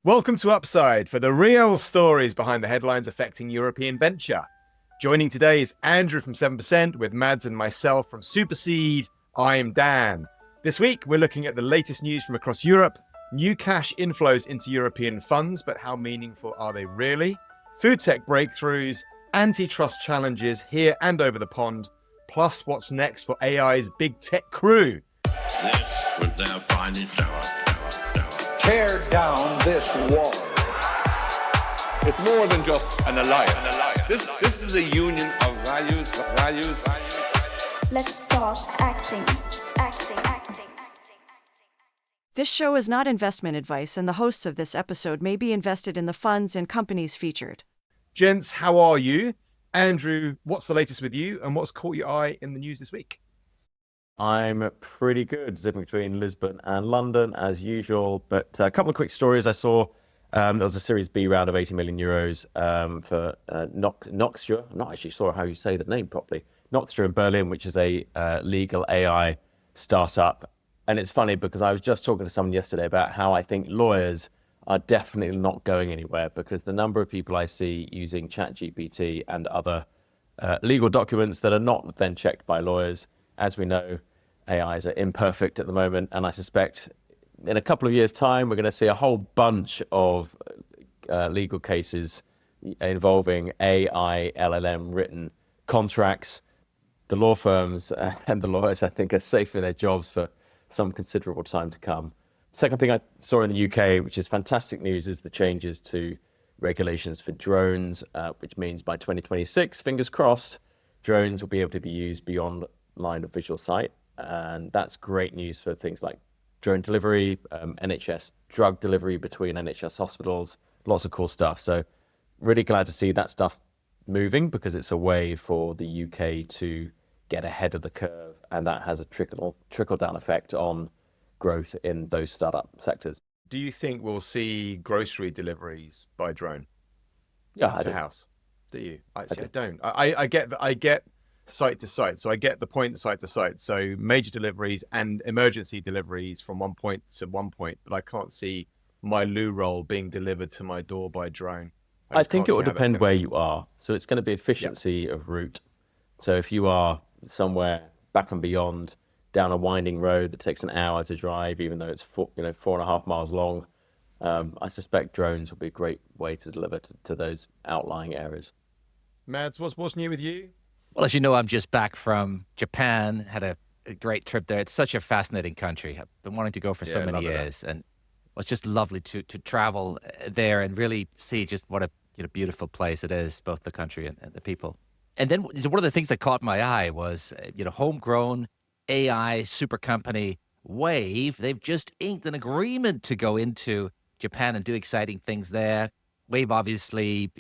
Welcome to Upside for the real stories behind the headlines affecting European venture. Joining today is Andrew from 7% with Mads and myself from SuperSeed. I'm Dan. This week, we're looking at the latest news from across Europe, new cash inflows into European funds, but how meaningful are they really? Food tech breakthroughs, antitrust challenges here and over the pond, plus what's next for AI's big tech crew. This was their finest hour. Tear down this wall. It's more than just an alliance. This is a union of values. Let's start acting. This show is not investment advice, and the hosts of this episode may be invested in the funds and companies featured. Gents, how are you? Andrew, what's the latest with you and what's caught your eye in the news this week? I'm pretty good, zipping between Lisbon and London as usual. But a couple of quick stories I saw. There was a Series B round of 80 million euros for Noxture. I'm not actually sure how you say the name properly. Noxture in Berlin, which is a legal AI startup. And it's funny because I was just talking to someone yesterday about how I think lawyers are definitely not going anywhere, because the number of people I see using ChatGPT and other legal documents that are not then checked by lawyers. As we know, AIs are imperfect at the moment, and I suspect in a couple of years' time, we're going to see a whole bunch of legal cases involving AI, LLM written contracts. The law firms and the lawyers, I think, are safe in their jobs for some considerable time to come. Second thing I saw in the UK, which is fantastic news, is the changes to regulations for drones, which means by 2026, fingers crossed, drones will be able to be used beyond line of visual sight. And that's great news for things like drone delivery, NHS drug delivery between NHS hospitals, lots of cool stuff. So really glad to see that stuff moving, because it's a way for the UK to get ahead of the curve, and that has a trickle down effect on growth in those startup sectors. Do you think we'll see grocery deliveries by drone? Yeah, to house. Do you? I don't. I get site to site. So I get the point site to site. So major deliveries and emergency deliveries from one point to one point, but I can't see my loo roll being delivered to my door by drone. I think it will depend where you are. So it's going to be efficiency of route. So if you are somewhere back and beyond down a winding road that takes an hour to drive, even though it's 4.5 miles long, I suspect drones will be a great way to deliver to those outlying areas. Mads, what's new with you? Well, as you know, I'm just back from Japan, had a great trip there. It's such a fascinating country. I've been wanting to go for so many years, and it was just lovely to travel there and really see just what a beautiful place it is, both the country and the people. And then one of the things that caught my eye was, homegrown AI super company Wave. They've just inked an agreement to go into Japan and do exciting things there. Wave, obviously,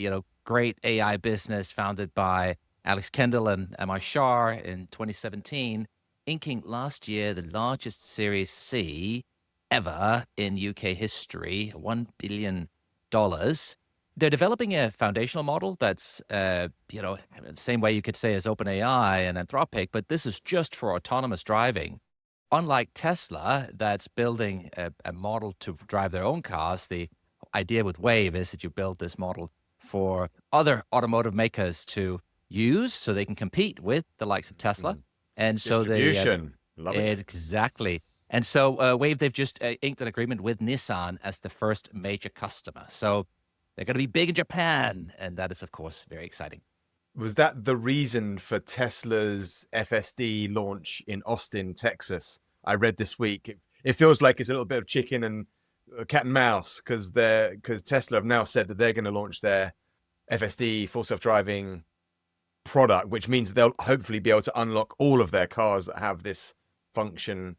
great AI business founded by Alex Kendall and Amar Shah in 2017, inking last year the largest Series C ever in UK history, $1 billion. They're developing a foundational model that's, the same way you could say as OpenAI and Anthropic, but this is just for autonomous driving. Unlike Tesla, that's building a model to drive their own cars, the idea with Wave is that you build this model for other automotive makers to use, so they can compete with the likes of Tesla. And so distribution. Love it. Exactly. And so Wave, they've just inked an agreement with Nissan as the first major customer. So they're going to be big in Japan, and that is, of course, very exciting. Was that the reason for Tesla's FSD launch in Austin, Texas? I read this week. It feels like it's a little bit of chicken and cat and mouse, because Tesla have now said that they're going to launch their FSD, full self-driving product, which means that they'll hopefully be able to unlock all of their cars that have this function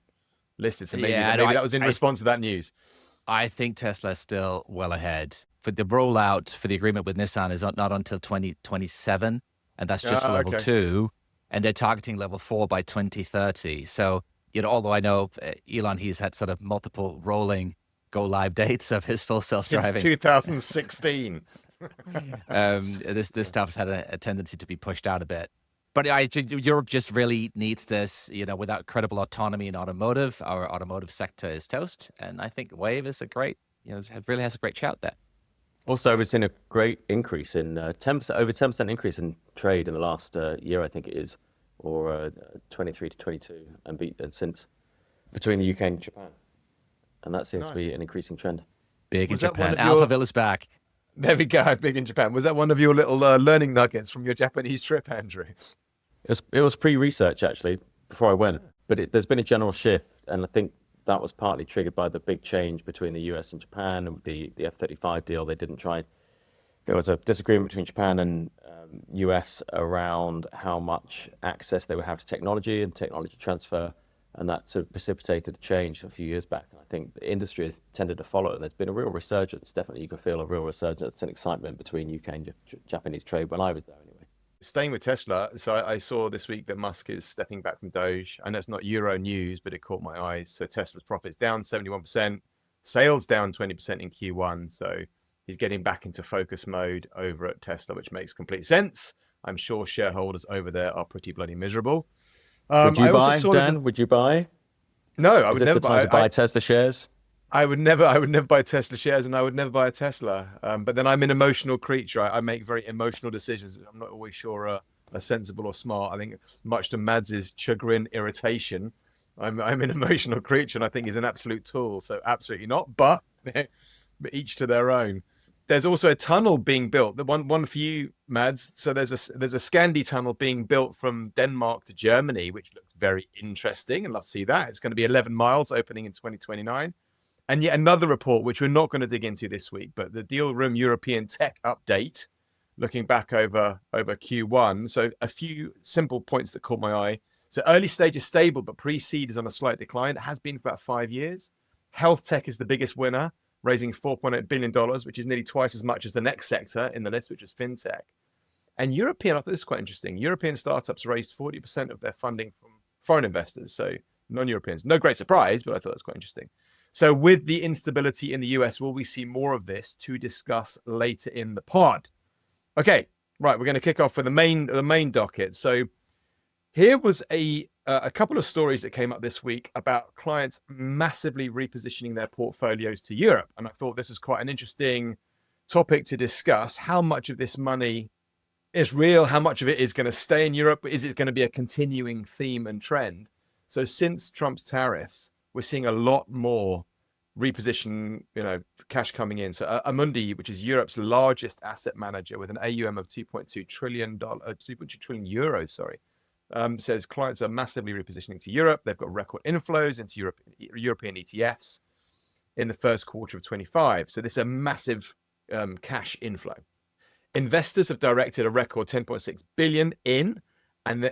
listed. So maybe that was in response to that news. I think Tesla's still well ahead. For the rollout for the agreement with Nissan is not until 2027, and that's just for level 2, and they're targeting level 4 by 2030. So, although I know Elon, he's had sort of multiple rolling go live dates of his full self-driving. Since 2016. This stuff has had a tendency to be pushed out a bit. But Europe just really needs this, without credible autonomy in automotive, our automotive sector is toast. And I think Wave is a great it really has a great shout there. Also, we've seen a great increase in 10%, over 10% increase in trade in the last year, I think it is, or 23 to 22, and since between the UK and Japan, and that seems to be an increasing trend. Big in Was that one Japan. of your- Alphaville is back. There we go. Big in Japan. Was that one of your little learning nuggets from your Japanese trip, Andrew? It was pre-research actually before I went, but there's been a general shift, and I think that was partly triggered by the big change between the US and Japan and the F-35 deal. There was a disagreement between Japan and US around how much access they would have to technology and technology transfer, and that sort of precipitated a change a few years back. And I think the industry has tended to follow, and there's been a real resurgence. Definitely, you can feel a real resurgence and excitement between UK and Japanese trade when I was there anyway. Staying with Tesla, so I saw this week that Musk is stepping back from Doge. I know it's not Euro news, but it caught my eyes. So Tesla's profits down 71%, sales down 20% in Q1. So he's getting back into focus mode over at Tesla, which makes complete sense. I'm sure shareholders over there are pretty bloody miserable. Would you I also buy, saw Dan? Would you buy? No, I Is would this never the time to buy Tesla shares? I would never buy Tesla shares, and I would never buy a Tesla. But then I'm an emotional creature. I make very emotional decisions. I'm not always sure are sensible or smart. I think much to Mads's chagrin, irritation, I'm an emotional creature, and I think he's an absolute tool. So absolutely not. But each to their own. There's also a tunnel being built. The one for you, Mads. So there's a Scandi tunnel being built from Denmark to Germany, which looks very interesting. I'd love to see that. It's going to be 11 miles, opening in 2029. And yet another report, which we're not going to dig into this week, but the Deal Room European Tech Update, looking back over Q1. So a few simple points that caught my eye. So early stage is stable, but pre-seed is on a slight decline. It has been for about 5 years. Health tech is the biggest winner, raising $4.8 billion, which is nearly twice as much as the next sector in the list, which is fintech. And European, I thought this is quite interesting. European startups raised 40% of their funding from foreign investors, so non-Europeans. No great surprise, but I thought that's quite interesting. So with the instability in the US, will we see more of this to discuss later in the pod? Okay, right, we're going to kick off with the main docket. So here was a couple of stories that came up this week about clients massively repositioning their portfolios to Europe. And I thought this is quite an interesting topic to discuss. How much of this money is real? How much of it is going to stay in Europe? Is it going to be a continuing theme and trend? So since Trump's tariffs, we're seeing a lot more reposition, cash coming in. So Amundi, which is Europe's largest asset manager with an AUM of 2.2 trillion euros, says clients are massively repositioning to Europe. They've got record inflows into European ETFs in the first quarter of 25. So this is a massive cash inflow. Investors have directed a record 10.6 billion in,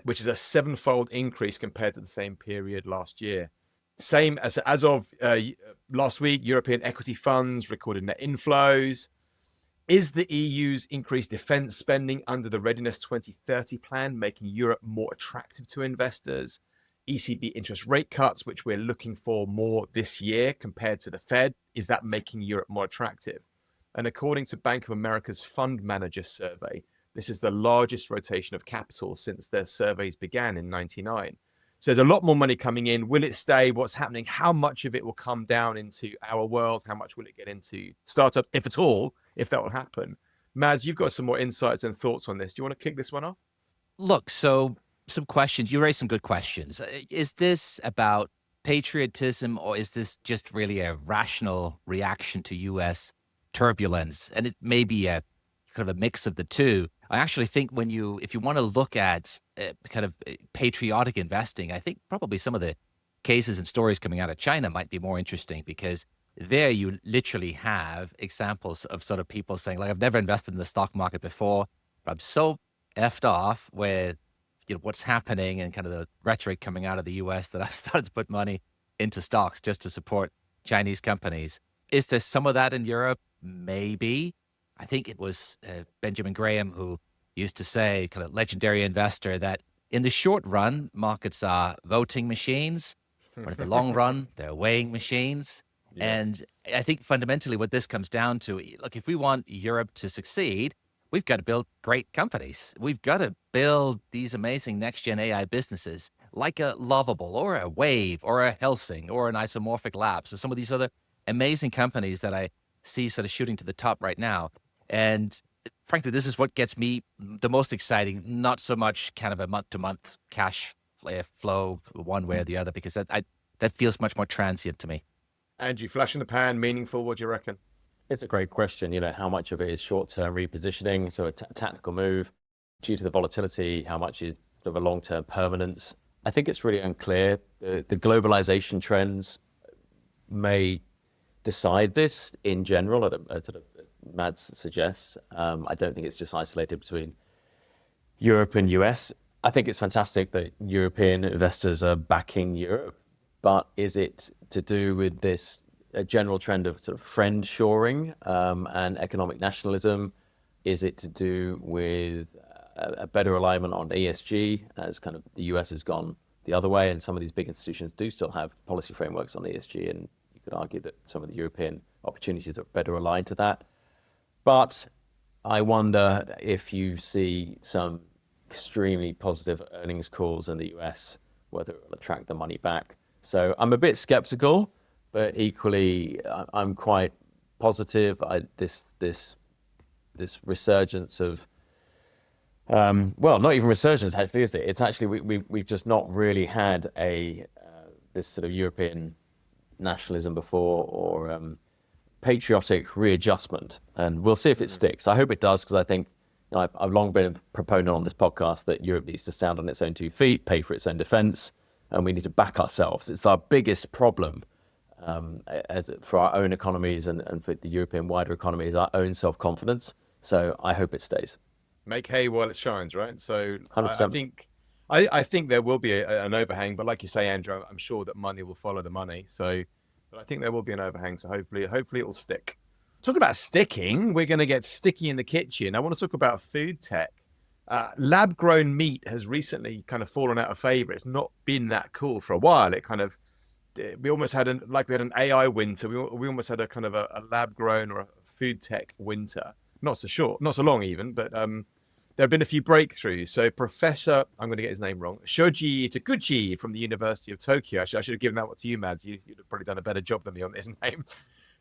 which is a 7-fold increase compared to the same period last year. Same as of last week, European equity funds recorded net inflows. Is the EU's increased defense spending under the Readiness 2030 plan making Europe more attractive to investors? ECB interest rate cuts, which we're looking for more this year compared to the Fed, is that making Europe more attractive? And according to Bank of America's Fund Manager Survey, this is the largest rotation of capital since their surveys began in 1999. So there's a lot more money coming in. Will it stay? What's happening? How much of it will come down into our world? How much will it get into startups, if at all, if that will happen? Mads, you've got some more insights and thoughts on this. Do you want to kick this one off? Look, so some questions. You raised some good questions. Is this about patriotism, or is this just really a rational reaction to U.S. turbulence? And it may be a kind of a mix of the two. I actually think if you want to look at kind of patriotic investing, I think probably some of the cases and stories coming out of China might be more interesting, because there you literally have examples of sort of people saying, like, I've never invested in the stock market before, but I'm so effed off with what's happening and kind of the rhetoric coming out of the US that I've started to put money into stocks just to support Chinese companies. Is there some of that in Europe? Maybe. I think it was Benjamin Graham who used to say, kind of legendary investor, that in the short run, markets are voting machines, but in the long run, they're weighing machines. Yes. And I think fundamentally what this comes down to, look, if we want Europe to succeed, we've got to build great companies. We've got to build these amazing next-gen AI businesses like a Lovable or a Wave or a Helsing or an Isomorphic Labs or some of these other amazing companies that I see sort of shooting to the top right now. And frankly, this is what gets me the most exciting, not so much kind of a month-to-month cash flow one way or the other, because that feels much more transient to me. Andrew, flash in the pan, meaningful, what do you reckon? It's a great question. How much of it is short-term repositioning, so a tactical move due to the volatility, how much is sort of a long-term permanence? I think it's really unclear. The globalization trends may decide this in general, as sort of Mads suggests. I don't think it's just isolated between Europe and US. I think it's fantastic that European investors are backing Europe, but is it to do with this a general trend of sort of friend shoring and economic nationalism? Is it to do with a better alignment on ESG, as kind of the US has gone the other way, and some of these big institutions do still have policy frameworks on ESG, and you could argue that some of the European opportunities are better aligned to that. But I wonder if you see some extremely positive earnings calls in the US, whether it will attract the money back. So I'm a bit skeptical, but equally I'm quite positive. This resurgence of well, not even resurgence actually, is it? It's actually we've just not really had this sort of European nationalism before, or patriotic readjustment, and we'll see if it sticks. I hope it does, because I think I've long been a proponent on this podcast that Europe needs to stand on its own 2 feet, pay for its own defense, and we need to back ourselves. It's our biggest problem for our own economies and for the European wider economy, is our own self-confidence. So I hope it stays. Make hay while it shines, right? So 100%. I think there will be an overhang, but like you say, Andrew, I'm sure that money will follow the money. So, but I think there will be an overhang. So hopefully it will stick. Talk about sticking. We're going to get sticky in the kitchen. I want to talk about food tech. Lab-grown meat has recently kind of fallen out of favor. It's not been that cool for a while. We almost had an AI winter. We almost had a kind of a lab-grown or a food tech winter. Not so long even, but there have been a few breakthroughs. So Professor, I'm going to get his name wrong, Shoji Taguchi from the University of Tokyo. Actually, I should have given that one to you, Mads. You'd have probably done a better job than me on his name.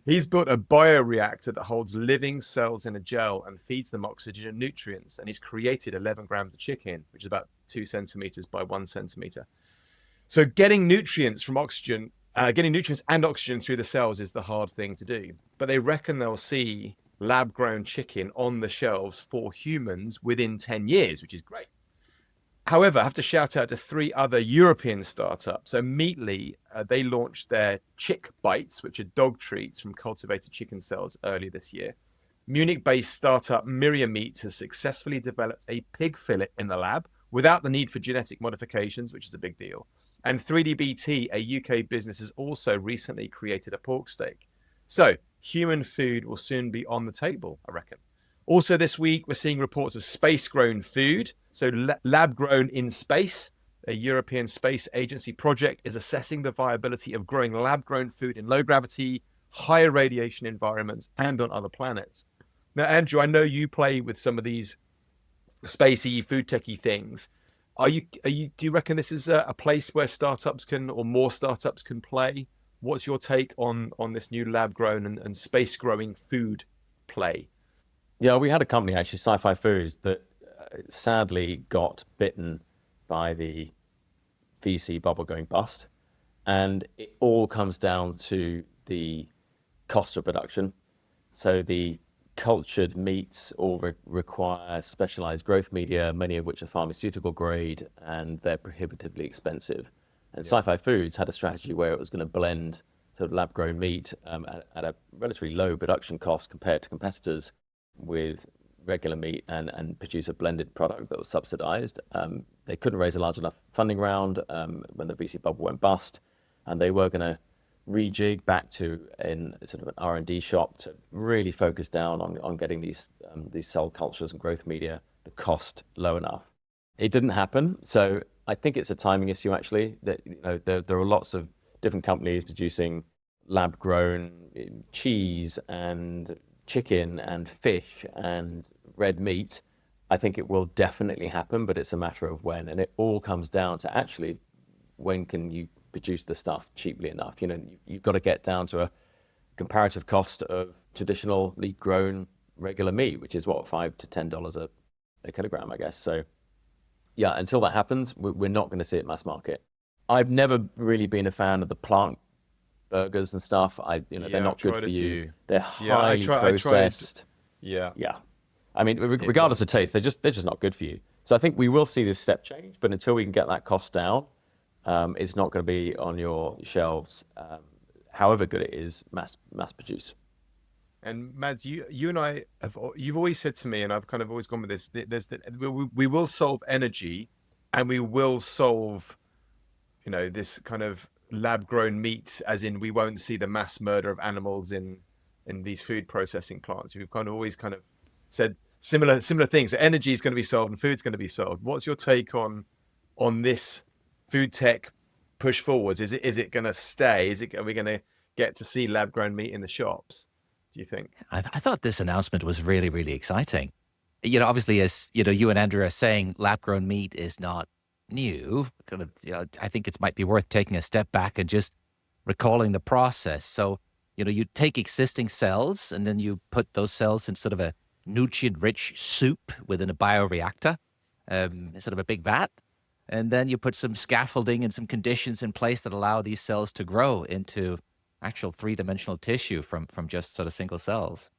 He's built a bioreactor that holds living cells in a gel and feeds them oxygen and nutrients. And he's created 11 grams of chicken, which is about 2 centimeters by 1 centimeter. So getting nutrients and oxygen through the cells is the hard thing to do. But they reckon they'll see lab-grown chicken on the shelves for humans within 10 years, which is great. However, I have to shout out to 3 other European startups. So Meatly, they launched their Chick Bites, which are dog treats from cultivated chicken cells, earlier this year. Munich-based startup Myriad Meat has successfully developed a pig fillet in the lab without the need for genetic modifications, which is a big deal. And 3DBT, a UK business, has also recently created a pork steak. So human food will soon be on the table, I reckon. Also this week, we're seeing reports of space-grown food. So lab-grown in space, a European Space Agency project, is assessing the viability of growing lab-grown food in low-gravity, higher radiation environments, and on other planets. Now, Andrew, I know you play with some of these spacey, food techy things. Do you reckon this is a place where more startups can play? What's your take on this new lab-grown and space-growing food play? Yeah, we had a company, actually, Sci-Fi Foods, that sadly got bitten by the VC bubble going bust. And it all comes down to the cost of production. So the cultured meats all require specialized growth media, many of which are pharmaceutical grade, and they're prohibitively expensive. And Sci-Fi Foods had a strategy where it was going to blend sort of lab-grown meat at a relatively low production cost compared to competitors with regular meat and produce a blended product that was subsidized. They couldn't raise a large enough funding round when the VC bubble went bust, and they were going to rejig back to in sort of an R&D shop to really focus down on getting these cell cultures and growth media, the cost low enough. It didn't happen, so I think it's a timing issue, actually. That there are lots of different companies producing lab-grown cheese and chicken and fish and red meat. I think it will definitely happen, but it's a matter of when. And it all comes down to actually when can you produce the stuff cheaply enough. You've got to get down to comparative cost of traditionally grown regular meat, which is what, $5 to $10 a kilogram, I guess. So yeah, until that happens, we're not going to see it mass market. I've never really been a fan of the plant burgers and stuff. They're not good for you. They're highly processed. Yeah. I mean, regardless of taste, they're just not good for you. So I think we will see this step change, but until we can get that cost down, it's not going to be on your shelves, however good it is, mass produced. And Mads, you and I you've always said to me, and I've kind of always gone with this, we will solve energy, and we will solve, this kind of lab-grown meat, as in we won't see the mass murder of animals in these food processing plants. We've kind of always kind of said similar things. So energy is going to be solved and food's going to be solved. What's your take on this food tech push forwards? Is it going to stay? Are we going to get to see lab-grown meat in the shops, do you think? I thought this announcement was really, really exciting. Obviously, as you and Andrew are saying, lab-grown meat is not new. I think it might be worth taking a step back and just recalling the process. So, you take existing cells and then you put those cells in sort of a nutrient-rich soup within a bioreactor, sort of a big vat. And then you put some scaffolding and some conditions in place that allow these cells to grow into actual three-dimensional tissue from just sort of single cells.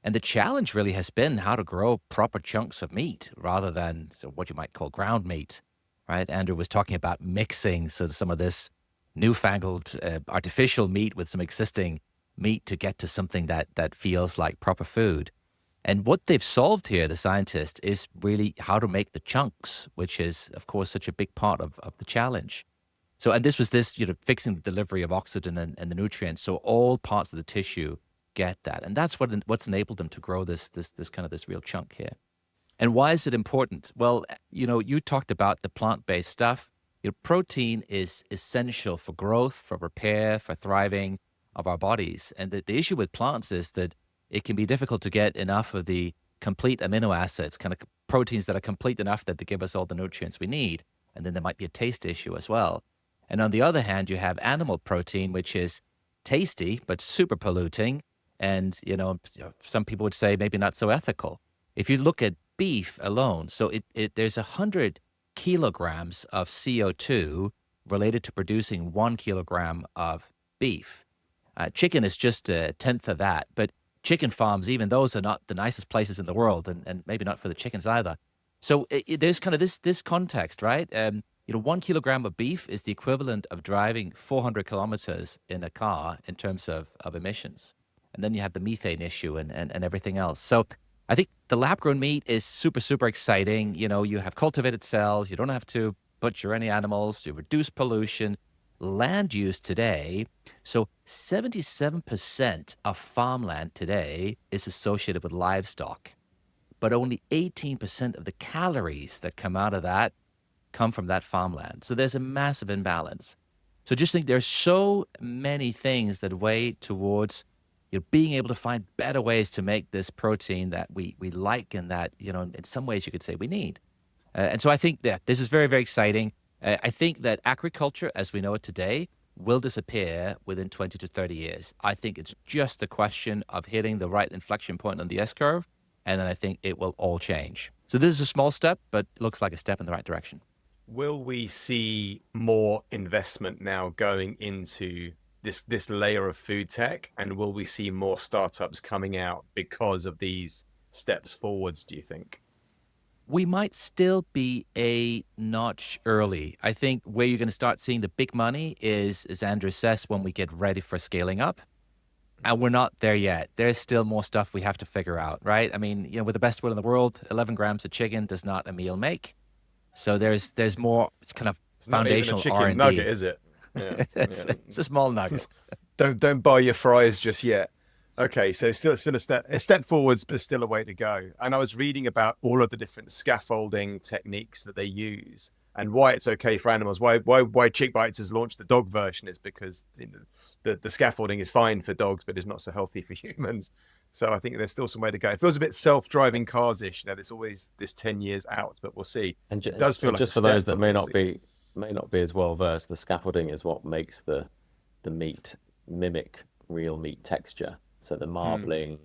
And the challenge really has been how to grow proper chunks of meat rather than what you might call ground meat, right? Andrew was talking about mixing some of this newfangled artificial meat with some existing meat to get to something that feels like proper food. And what they've solved here, the scientists, is really how to make the chunks, which is, of course, such a big part of the challenge. So, and this was fixing the delivery of oxygen and the nutrients. So all parts of the tissue get that. And that's what's enabled them to grow this real chunk here. And why is it important? Well, you talked about the plant-based stuff. Protein is essential for growth, for repair, for thriving of our bodies. And the issue with plants is that it can be difficult to get enough of the complete amino acids, kind of proteins that are complete enough that they give us all the nutrients we need. And then there might be a taste issue as well. And on the other hand, you have animal protein, which is tasty, but super polluting. And, some people would say maybe not so ethical. If you look at beef alone, so there's 100 kilograms of CO2 related to producing 1 kilogram of beef. Chicken is just a tenth of that, but chicken farms, even those are not the nicest places in the world, and maybe not for the chickens either. So there's kind of this context, right? 1 kilogram of beef is the equivalent of driving 400 kilometers in a car in terms of emissions. And then you have the methane issue and everything else. So I think the lab-grown meat is super, super exciting. You have cultivated cells. You don't have to butcher any animals. You reduce pollution. Land use today. So 77% of farmland today is associated with livestock. But only 18% of the calories that come out of that come from that farmland. So there's a massive imbalance. So just think there's so many things that weigh towards being able to find better ways to make this protein that we like and that, in some ways you could say we need. And so I think that this is very, very exciting. I think that agriculture, as we know it today, will disappear within 20 to 30 years. I think it's just a question of hitting the right inflection point on the S-curve, and then I think it will all change. So this is a small step, but looks like a step in the right direction. Will we see more investment now going into this layer of food tech, and will we see more startups coming out because of these steps forwards, do you think? We might still be a notch early. I think where you're going to start seeing the big money is, as Andrew says, when we get ready for scaling up. And we're not there yet. There's still more stuff we have to figure out, right? I mean, with the best will in the world, 11 grams of chicken does not a meal make. So there's more kind of foundational R&D. It's not even a chicken R&D. nugget, is it? Yeah, it's a small nugget. Don't buy your fries just yet. Okay, so still a step forwards, but still a way to go. And I was reading about all of the different scaffolding techniques that they use and why it's okay for animals. Why Chick Bites has launched the dog version is because the scaffolding is fine for dogs, but is not so healthy for humans. So I think there's still some way to go. It feels a bit self-driving cars-ish. There's always this 10 years out, but we'll see. And it does feel like just for those that may not be as well versed, the scaffolding is what makes the meat mimic real meat texture. So the marbling,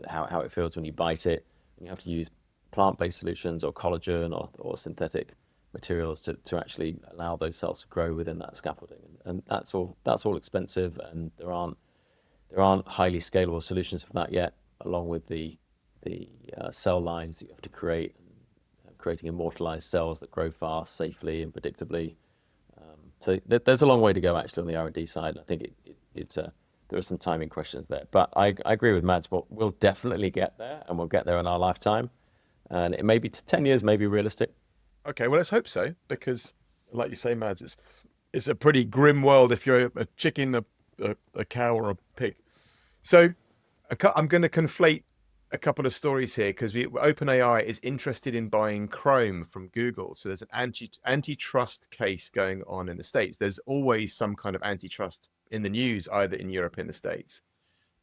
how it feels when you bite it. And you have to use plant-based solutions or collagen or synthetic materials to actually allow those cells to grow within that scaffolding. And that's all expensive, and there aren't highly scalable solutions for that yet, along with the cell lines that you have to create, creating immortalized cells that grow fast, safely, and predictably. So there's a long way to go actually on the R&D side. I think there are some timing questions there, but I agree with Mads. We'll definitely get there, and we'll get there in our lifetime. And it may be 10 years, may be realistic. Okay, well, let's hope so, because like you say, Mads, it's a pretty grim world if you're a chicken, a cow, or a pig. So I'm going to conflate a couple of stories here, because OpenAI is interested in buying Chrome from Google. So there's an antitrust case going on in the States. There's always some kind of antitrust in the news, either in Europe or in the States.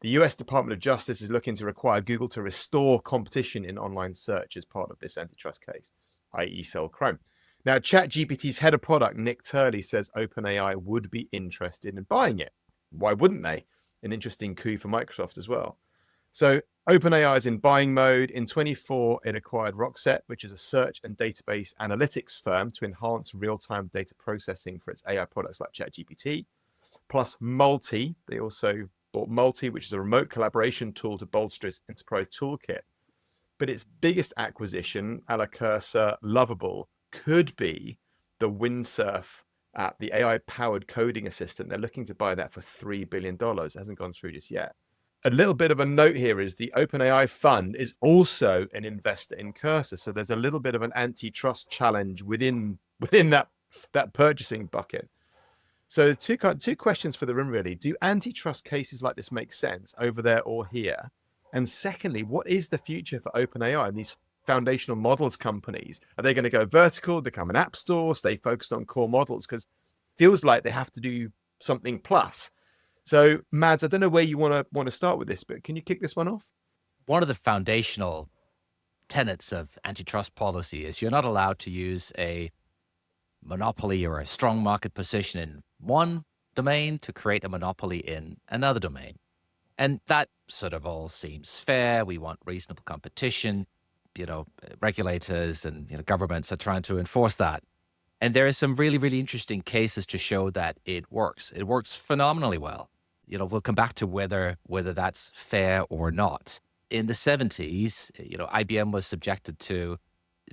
The US Department of Justice is looking to require Google to restore competition in online search as part of this antitrust case, i.e. sell Chrome. Now, ChatGPT's head of product, Nick Turley, says OpenAI would be interested in buying it. Why wouldn't they? An interesting coup for Microsoft as well. So OpenAI is in buying mode. In 2024, it acquired Rockset, which is a search and database analytics firm to enhance real-time data processing for its AI products like ChatGPT. Plus Multi, they also bought Multi, which is a remote collaboration tool to bolster its enterprise toolkit. But its biggest acquisition, a la Cursor, Lovable, could be the Windsurf app, the AI-powered coding assistant. They're looking to buy that for $3 billion. It hasn't gone through just yet. A little bit of a note here is the OpenAI fund is also an investor in Cursor. So there's a little bit of an antitrust challenge within that purchasing bucket. So two questions for the room, really. Do antitrust cases like this make sense over there or here? And secondly, what is the future for OpenAI and these foundational models companies? Are they going to go vertical, become an app store, stay focused on core models? Because it feels like they have to do something plus. So, Mads, I don't know where you want to start with this, but can you kick this one off? One of the foundational tenets of antitrust policy is you're not allowed to use a monopoly or a strong market position in one domain to create a monopoly in another domain. And that sort of all seems fair. We want reasonable competition. Regulators and governments are trying to enforce that. And there are some really, really interesting cases to show that it works. It works phenomenally well. We'll come back to whether that's fair or not. In the 70s, IBM was subjected to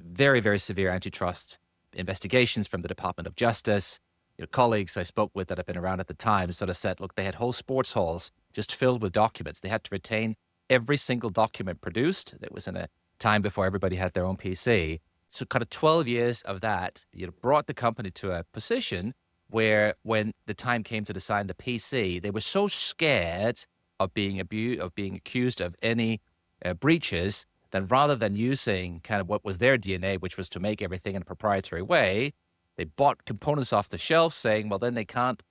very, very severe antitrust investigations from the Department of Justice. Colleagues I spoke with that had been around at the time sort of said, look, they had whole sports halls just filled with documents. They had to retain every single document produced. That was in a time before everybody had their own PC. So kind of 12 years of that, brought the company to a position where when the time came to design the PC, they were so scared of being accused of any breaches, then rather than using kind of what was their DNA, which was to make everything in a proprietary way, they bought components off the shelf saying, well, then they can't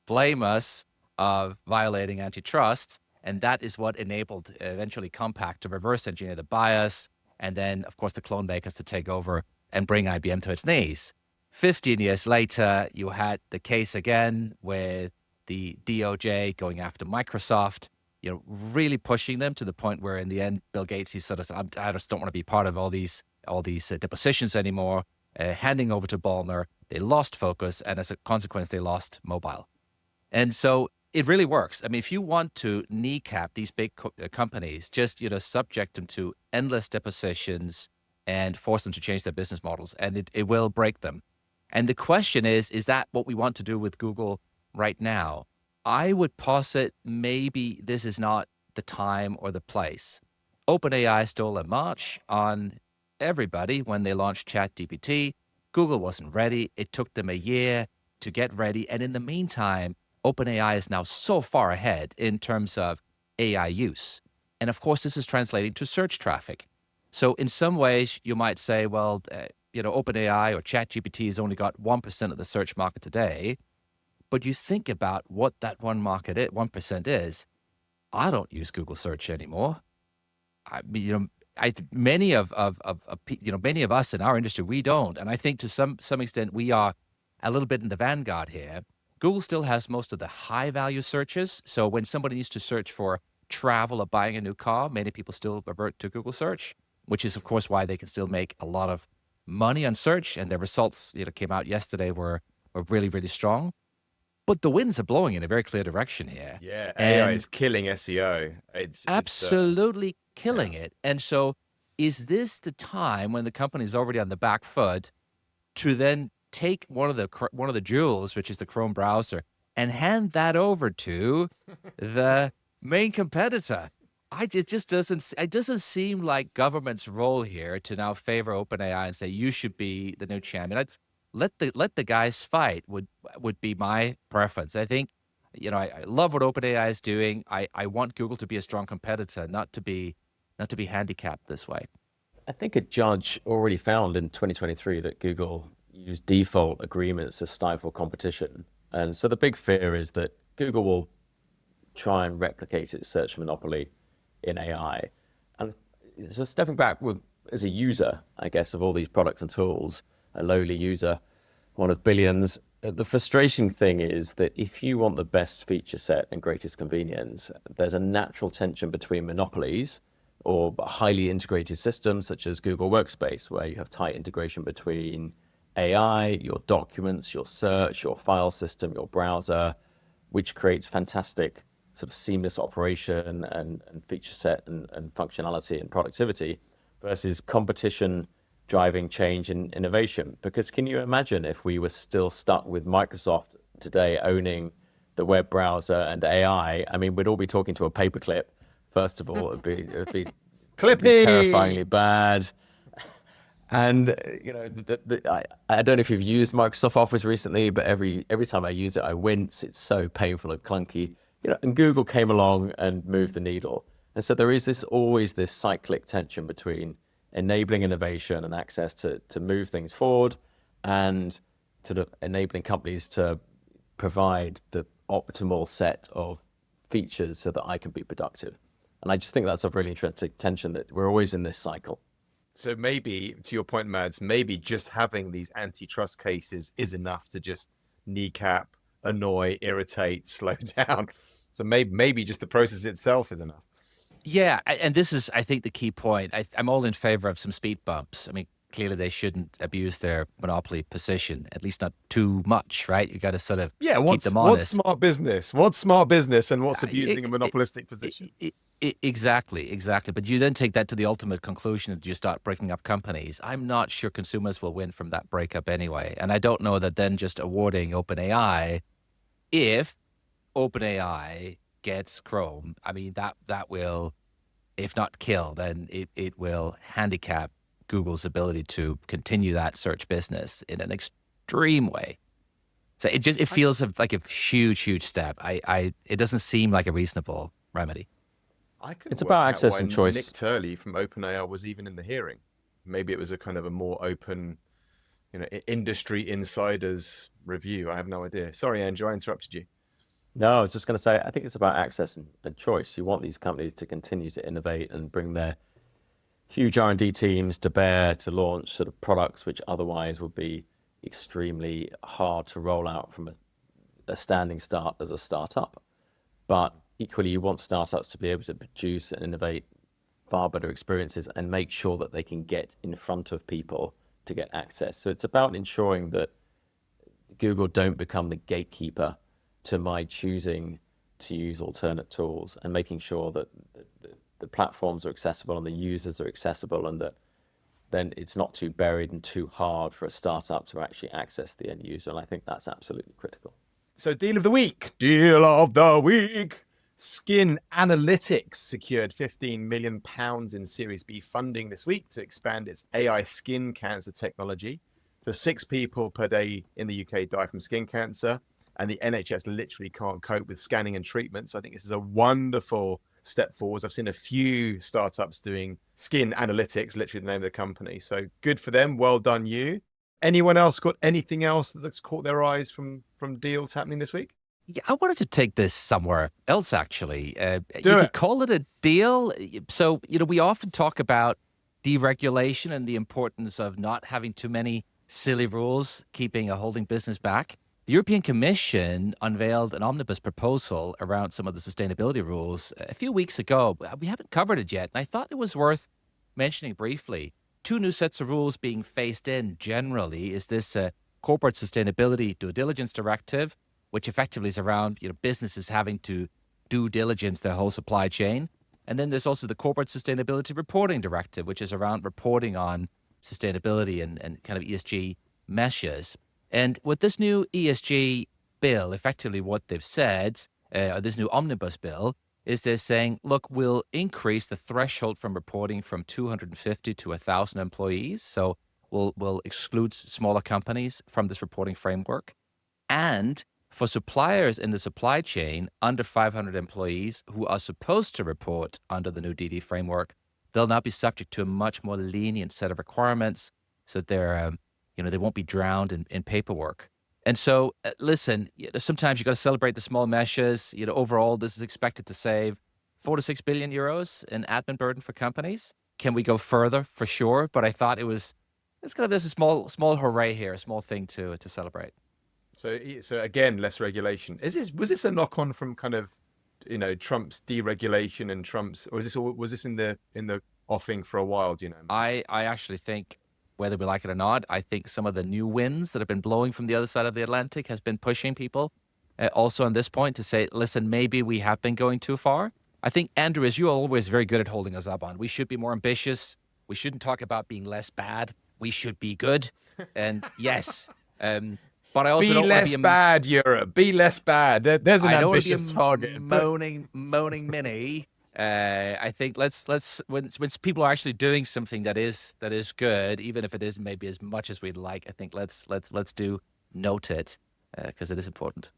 blame us of violating antitrust. And that is what enabled eventually Compaq to reverse engineer the bias. And then, of course, the clone makers to take over and bring IBM to its knees. 15 years later, you had the case again with the DOJ going after Microsoft, really pushing them to the point where in the end, Bill Gates, he sort of said, I just don't want to be part of all these depositions anymore, handing over to Ballmer. They lost focus, and as a consequence, they lost mobile. And so it really works. I mean, if you want to kneecap these big companies, just, subject them to endless depositions and force them to change their business models, and it will break them. And the question is that what we want to do with Google right now? I would posit maybe this is not the time or the place. OpenAI stole a march on everybody when they launched ChatGPT. Google wasn't ready. It took them a year to get ready. And in the meantime, OpenAI is now so far ahead in terms of AI use. And of course, this is translating to search traffic. So in some ways, you might say, well, OpenAI or ChatGPT has only got 1% of the search market today. But you think about what that 1% is. I don't use Google search anymore. Many of us in our industry, we don't. And I think to some extent, we are a little bit in the vanguard here. Google still has most of the high value searches. So when somebody needs to search for travel or buying a new car, many people still revert to Google search, which is of course why they can still make a lot of money on search. And their results, came out yesterday were really, really strong. But the winds are blowing in a very clear direction here. Yeah, AI And is killing SEO. It's absolutely killing it. And so is this the time when the company is already on the back foot to then take one of the jewels, which is the Chrome browser, and hand that over to the main competitor? It doesn't seem like government's role here to now favor OpenAI and say you should be the new champion. Let the guys fight would be my preference. I think, I love what OpenAI is doing. I want Google to be a strong competitor, not to be handicapped this way. I think a judge already found in 2023 that Google used default agreements to stifle competition. And so the big fear is that Google will try and replicate its search monopoly in AI. And so stepping back as a user, I guess, of all these products and tools, a lowly user, one of billions, the frustrating thing is that if you want the best feature set and greatest convenience, there's a natural tension between monopolies or highly integrated systems such as Google Workspace, where you have tight integration between AI, your documents, your search, your file system, your browser, which creates fantastic sort of seamless operation and feature set and functionality and productivity, versus competition driving change and innovation. Because can you imagine if we were still stuck with Microsoft today owning the web browser and AI? I mean, we'd all be talking to a paperclip. First of all, it'd be terrifyingly bad. And I don't know if you've used Microsoft Office recently, but every time I use it, I wince. It's so painful and clunky. And Google came along and moved the needle. And so there is always this cyclic tension between enabling innovation and access to move things forward, and sort of enabling companies to provide the optimal set of features so that I can be productive. And I just think that's a really interesting tension, that we're always in this cycle. So maybe, to your point, Mads, maybe just having these antitrust cases is enough to just kneecap, annoy, irritate, slow down. So maybe just the process itself is enough. Yeah, and this is, I think, the key point. I'm all in favor of some speed bumps. I mean, clearly they shouldn't abuse their monopoly position, at least not too much, right? You got to sort of keep them honest. What's smart business? What's smart business and what's abusing a monopolistic position? Exactly. But you then take that to the ultimate conclusion that you start breaking up companies. I'm not sure consumers will win from that breakup anyway. And I don't know that then just awarding OpenAI, if OpenAI gets Chrome, I mean, that will, if not kill, then it will handicap Google's ability to continue that search business in an extreme way. So it feels like a huge step. It doesn't seem like a reasonable remedy. It's about access and choice. Nick Turley from OpenAI was even in the hearing. Maybe it was a kind of a more open, industry insiders review. I have no idea. Sorry, Andrew, I interrupted you. No, I was just going to say, I think it's about access and choice. You want these companies to continue to innovate and bring their huge R&D teams to bear to launch sort of products which otherwise would be extremely hard to roll out from a standing start as a startup. But equally, you want startups to be able to produce and innovate far better experiences and make sure that they can get in front of people to get access. So it's about ensuring that Google don't become the gatekeeper to my choosing to use alternate tools, and making sure that the platforms are accessible and the users are accessible, and that then it's not too buried and too hard for a startup to actually access the end user. And I think that's absolutely critical. So deal of the week. Deal of the week. Skin Analytics secured £15 million in Series B funding this week to expand its AI skin cancer technology. So 6 people per day in the UK die from skin cancer, and the NHS literally can't cope with scanning and treatment. So I think this is a wonderful step forward. I've seen a few startups doing Skin Analytics, literally the name of the company. So good for them. Well done, you. Anyone else got anything else that's caught their eyes from deals happening this week? Yeah, I wanted to take this somewhere else, actually. You could call it a deal. So, we often talk about deregulation and the importance of not having too many silly rules, keeping a holding business back. The European Commission unveiled an omnibus proposal around some of the sustainability rules a few weeks ago. We haven't covered it yet, and I thought it was worth mentioning briefly. Two new sets of rules being phased in generally is this corporate sustainability due diligence directive, which effectively is around businesses having to due diligence their whole supply chain. And then there's also the corporate sustainability reporting directive, which is around reporting on sustainability and kind of ESG measures. And with this new ESG bill, effectively what they've said, this new omnibus bill, is they're saying, look, we'll increase the threshold from reporting from 250 to 1,000 employees. So we'll exclude smaller companies from this reporting framework. And for suppliers in the supply chain under 500 employees who are supposed to report under the new DD framework, they'll now be subject to a much more lenient set of requirements so that they're they won't be drowned in paperwork. And so, listen, sometimes you got to celebrate the small measures. Overall, this is expected to save 4 to 6 billion euros in admin burden for companies. Can we go further? For sure. But I thought there's a small hooray here, a small thing to celebrate. So again, less regulation. Was this a knock on from kind of, Trump's deregulation and Trump's, or was this in the offing for a while? Do you know? I actually think, whether we like it or not, I think some of the new winds that have been blowing from the other side of the Atlantic has been pushing people also on this point to say, listen, maybe we have been going too far. I think, Andrew, as you're always very good at holding us up on, we should be more ambitious. We shouldn't talk about being less bad. We should be good. And yes, but I also be don't less bad, Europe. Be less bad. There's an ambitious target. Moaning Mini. I think let's when people are actually doing something that is good, even if it isn't maybe as much as we'd like, I think let's note it because it is important.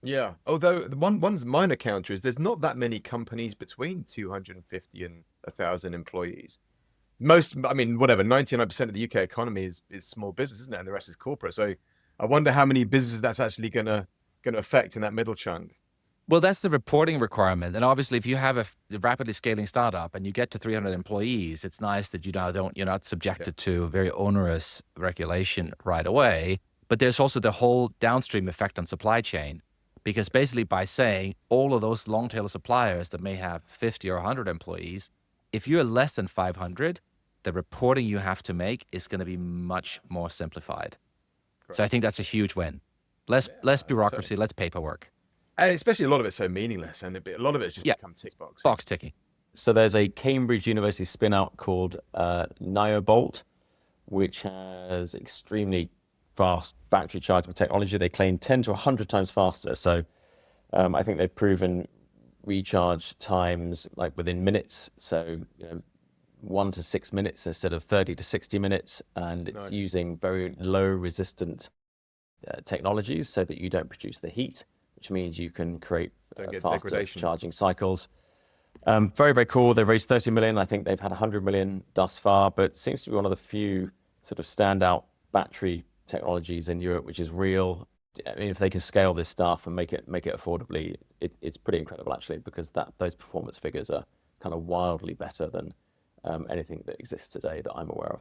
Yeah. Although one minor counter is there's not that many companies between 250 and 1,000 employees. 99% of the UK economy is small business, isn't it? And the rest is corporate. So I wonder how many businesses that's actually gonna affect in that middle chunk. Well, that's the reporting requirement. And obviously, if you have a rapidly scaling startup and you get to 300 employees, it's nice that you're not subjected to very onerous regulation right away. But there's also the whole downstream effect on supply chain, because basically by saying all of those long tail suppliers that may have 50 or 100 employees, if you're less than 500, the reporting you have to make is going to be much more simplified. Correct. So I think that's a huge win. Less bureaucracy, totally. Less paperwork. And especially a lot of it's so meaningless, and a lot of it's just become tick box. Box ticking. So there's a Cambridge University spin-out called Niobolt, which has extremely fast battery charging technology. They claim 10 to 100 times faster. So I think they've proven recharge times like within minutes. So 1 to 6 minutes instead of 30 to 60 minutes. And it's using very low resistant technologies so that you don't produce the heat, which means you can create faster charging cycles. Very, very cool. They've raised 30 million. I think they've had 100 million thus far, but seems to be one of the few sort of standout battery technologies in Europe, which is real. I mean, if they can scale this stuff and make it affordably, it's pretty incredible actually, because those performance figures are kind of wildly better than anything that exists today that I'm aware of.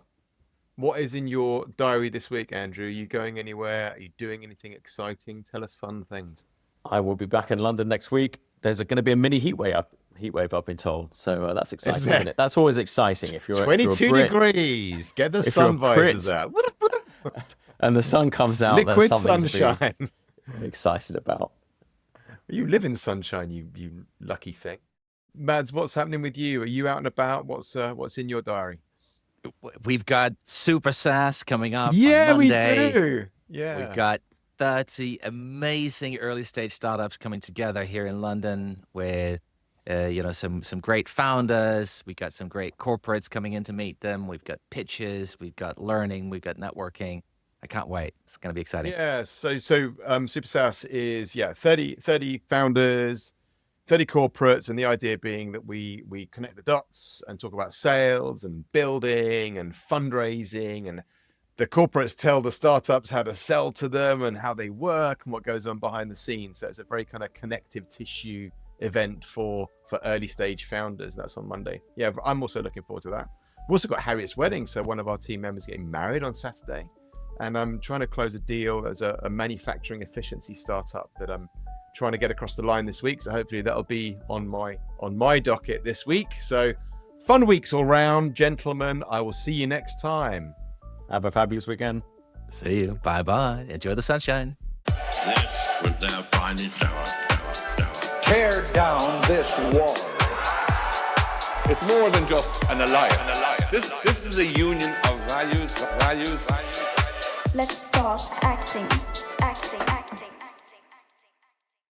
What is in your diary this week, Andrew? Are you going anywhere? Are you doing anything exciting? Tell us fun things. I will be back in London next week. There's going to be a mini heat wave, I've been told. So that's exciting, isn't it? That's always exciting. If you're 22 Brit, degrees. Get the sun visors out. And the sun comes out. Liquid there's something sunshine. To be excited about. You live in sunshine, you lucky thing. Mads, what's happening with you? Are you out and about? What's in your diary? We've got Super SaaS coming up. Yeah, on Monday. we do. Yeah, we've got 30 amazing early stage startups coming together here in London with some great founders. We've got some great corporates coming in to meet them. We've got pitches, we've got learning, we've got networking. I can't wait. It's going to be exciting. Yeah, so Super SaaS is 30 founders, 30 corporates, and the idea being that we connect the dots and talk about sales and building and fundraising, and the corporates tell the startups how to sell to them and how they work and what goes on behind the scenes. So it's a very kind of connective tissue event for early stage founders. That's on Monday. Yeah, I'm also looking forward to that. We've also got Harriet's wedding. So one of our team members getting married on Saturday. and I'm trying to close a deal as a manufacturing efficiency startup that I'm trying to get across the line this week. So hopefully that'll be on my docket this week. So fun weeks all round, gentlemen. I will see you next time. Have a fabulous weekend. See you. Bye-bye. Enjoy the sunshine. This was their finest hour. Tear down this wall. It's more than just an alliance. This is a union of values. Let's start acting.